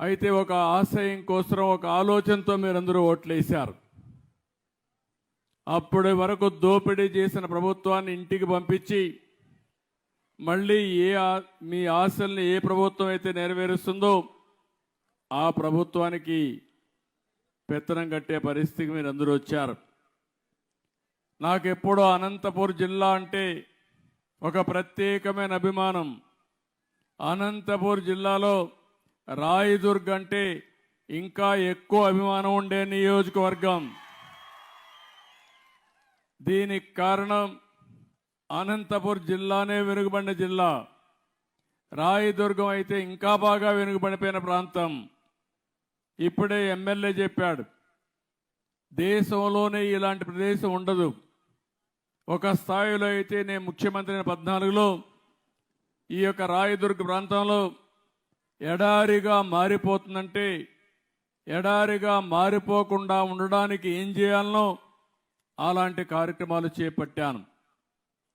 అయితే ఒక ఆశయం కోసం ఒక ఆలోచనతో మీరందరూ ఓట్లేశారు. అప్పటి వరకు దోపిడీ చేసిన ప్రభుత్వాన్ని ఇంటికి పంపించి మళ్ళీ మీ ఆశల్ని ఏ ప్రభుత్వం అయితే నెరవేరుస్తుందో ఆ ప్రభుత్వానికి పెత్తనం కట్టే పరిస్థితికి మీరందరూ వచ్చారు. నాకెప్పుడూ అనంతపూర్ జిల్లా అంటే ఒక ప్రత్యేకమైన అభిమానం. అనంతపూర్ జిల్లాలో రాయదుర్గ్ అంటే ఇంకా ఎక్కువ అభిమానం ఉండే నియోజకవర్గం. దీనికి కారణం అనంతపూర్ జిల్లానే వెనుకబడిన జిల్లా, రాయదుర్గం అయితే ఇంకా బాగా వెనుకబడిపోయిన ప్రాంతం. ఇప్పుడే ఎమ్మెల్యే చెప్పాడు, దేశంలోనే ఇలాంటి ప్రదేశం ఉండదు. ఒక స్థాయిలో అయితే నేను ముఖ్యమంత్రి 14లో ఈ యొక్క రాయదుర్గ ప్రాంతంలో ఎడారిగా మారిపోతుందంటే ఎడారిగా మారిపోకుండా ఉండడానికి ఏం చేయాలనో అలాంటి కార్యక్రమాలు చేపట్టాను.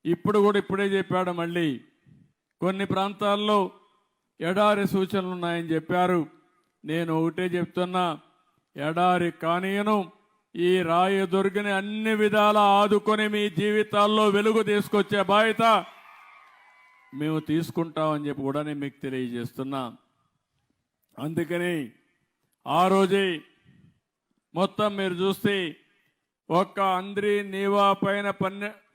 ఇప్పుడు కూడా ఇప్పుడే చెప్పాడు, మళ్ళీ కొన్ని ప్రాంతాల్లో ఎడారి సూచనలు ఉన్నాయని చెప్పారు. నేను ఒకటే చెప్తున్నా, ఎడారి కానీయను, ఈ రాయదుర్గని అన్ని విధాలా ఆదుకొని మీ జీవితాల్లో వెలుగు తీసుకొచ్చే బాధ్యత మేము తీసుకుంటామని చెప్పి కూడా నేను మీకు తెలియజేస్తున్నా. అందుకని ఆ రోజే మొత్తం మీరు చూస్తే ఒక్క అంద్రి నీవా పైన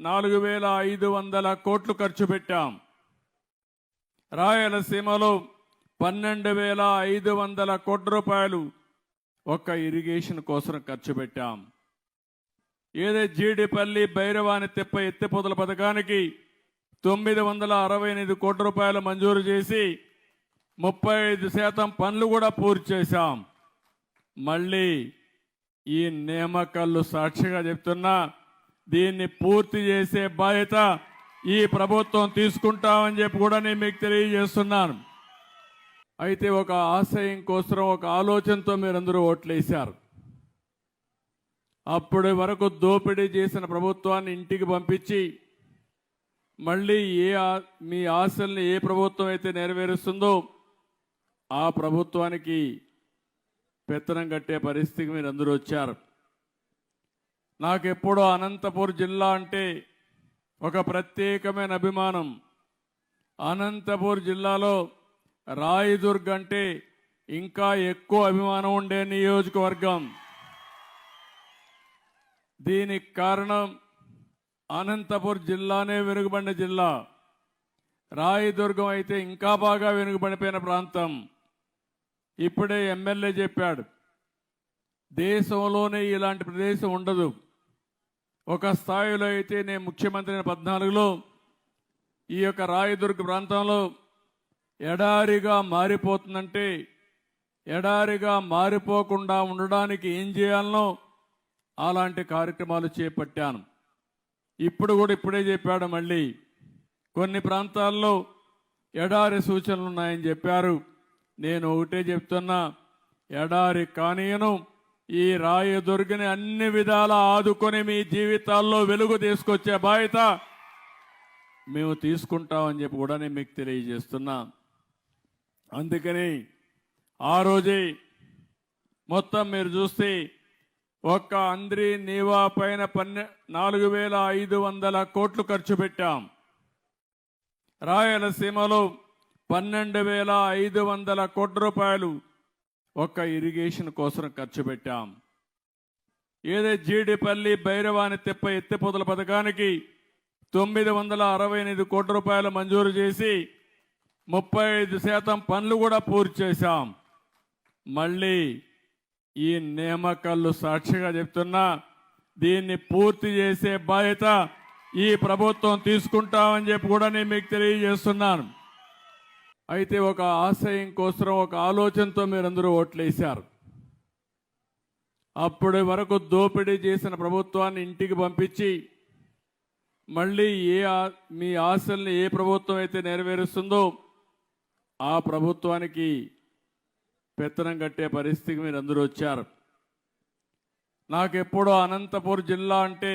4,500 కోట్లు ఖర్చు పెట్టాం. రాయలసీమలో 12,500 కోట్ల రూపాయలు ఒక్క ఇరిగేషన్ కోసం ఖర్చు పెట్టాం. ఏదే జీడిపల్లి భైరవాని తిప్ప ఎత్తిపోతల పథకానికి 968 కోట్ల రూపాయలు మంజూరు చేసి 35% పనులు కూడా పూర్తి చేశాం. మళ్ళీ ఈ నియామకాలు సాక్షిగా చెప్తున్నా, దీన్ని పూర్తి చేసే బాధ్యత ఈ ప్రభుత్వం తీసుకుంటామని చెప్పి కూడా నేను మీకు తెలియజేస్తున్నాను. అయితే ఒక ఆశయం కోసం ఒక ఆలోచనతో మీరందరూ ఓట్లేశారు. అప్పటి వరకు దోపిడీ చేసిన ప్రభుత్వాన్ని ఇంటికి పంపించి మళ్ళీ మీ ఆశల్ని ఏ ప్రభుత్వం అయితే నెరవేరుస్తుందో ఆ ప్రభుత్వానికి పెత్తనం కట్టే పరిస్థితికి మీరందరూ వచ్చారు. నాకెప్పుడూ అనంతపూర్ జిల్లా అంటే ఒక ప్రత్యేకమైన అభిమానం. అనంతపూర్ జిల్లాలో రాయదుర్గ్ అంటే ఇంకా ఎక్కువ అభిమానం ఉండే నియోజకవర్గం. దీనికి కారణం అనంతపూర్ జిల్లానే వెనుకబడిన జిల్లా, రాయదుర్గం అయితే ఇంకా బాగా వెనుకబడిపోయిన ప్రాంతం. ఇప్పుడే ఎమ్మెల్యే చెప్పాడు, దేశంలోనే ఇలాంటి ప్రదేశం ఉండదు. ఒక స్థాయిలో అయితే నేను ముఖ్యమంత్రి 14లో ఈ యొక్క రాయదుర్గ ప్రాంతంలో ఎడారిగా మారిపోతుందంటే ఎడారిగా మారిపోకుండా ఉండడానికి ఏం చేయాలనో అలాంటి కార్యక్రమాలు చేపట్టాను. ఇప్పుడు కూడా ఇప్పుడే చెప్పాడు, మళ్ళీ కొన్ని ప్రాంతాల్లో ఎడారి సూచనలు ఉన్నాయని చెప్పారు. నేను ఒకటే చెప్తున్నా, ఎడారి కానీయను, ఈ రాయదుర్గని అన్ని విధాలా ఆదుకొని మీ జీవితాల్లో వెలుగు తీసుకొచ్చే బాధ్యత మేము తీసుకుంటామని చెప్పి కూడా నేను మీకు తెలియజేస్తున్నా. అందుకని ఆ రోజే మొత్తం మీరు చూస్తే ఒక్క అంద్రి నీవా పైన 4,500 కోట్లు ఖర్చు పెట్టాం. రాయలసీమలో 12,500 కోట్ల రూపాయలు ఒక్క ఇరిగేషన్ కోసం ఖర్చు పెట్టాం. ఏదే జీడిపల్లి భైరవాని తిప్ప ఎత్తిపోతల పథకానికి 968 కోట్ల రూపాయలు మంజూరు చేసి 35% పనులు కూడా పూర్తి చేశాం. మళ్ళీ ఈ నియామకాలు సాక్షిగా చెప్తున్నా, దీన్ని పూర్తి చేసే బాధ్యత ఈ ప్రభుత్వం తీసుకుంటామని చెప్పి కూడా నేను మీకు తెలియజేస్తున్నాను. అయితే ఒక ఆశయం కోసం ఒక ఆలోచనతో మీరందరూ ఓట్లేశారు. అప్పటి వరకు దోపిడీ చేసిన ప్రభుత్వాన్ని ఇంటికి పంపించి మళ్ళీ మీ ఆశల్ని ఏ ప్రభుత్వం అయితే నెరవేరుస్తుందో ఆ ప్రభుత్వానికి పెత్తనం కట్టే పరిస్థితికి మీరందరూ వచ్చారు. నాకెప్పుడూ అనంతపూర్ జిల్లా అంటే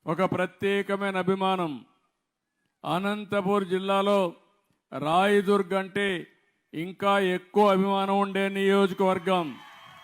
ఒక ప్రత్యేకమైన అభిమానం. అనంతపూర్ జిల్లాలో రాయదుర్గ్ అంటే ఇంకా ఎక్కువ అభిమానం ఉండే నియోజకవర్గం.